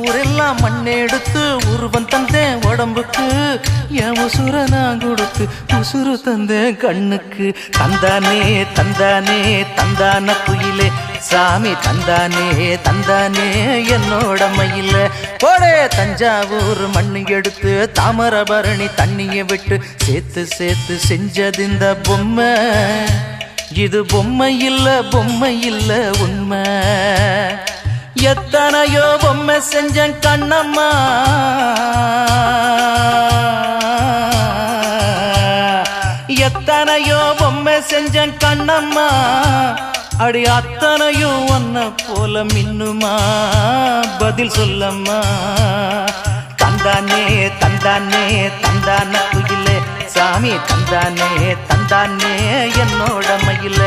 ஊரெல்லாம் மண்ணெடுத்து உருவம் தந்தேன் உடம்புக்கு என் உசுர நான் கொடுத்து உசுறு தந்தேன் கண்ணுக்கு தந்தானே தந்தானே தந்தான குயிலே சாமி தந்தானே தந்தானே என்னோட மயில போடே தஞ்சாவூர் மண்ணு எடுத்து தாமிரபரணி தண்ணிய விட்டு சேர்த்து சேர்த்து செஞ்சது இந்த பொம்மை இது பொம்மை இல்ல உண்மை எத்தனையோ பொம்மை செஞ்சேன் கண்ணம்மா எத்தனையோ பொம்மை செஞ்சேன் கண்ணம்மா அடி அத்தனையும் ஒன்ன போல மின்னுமா பதில் சொல்லம்மா தந்தானே தந்தானே தந்தான குயிலே சாமி தந்தானே தந்தானே என்னோட மயில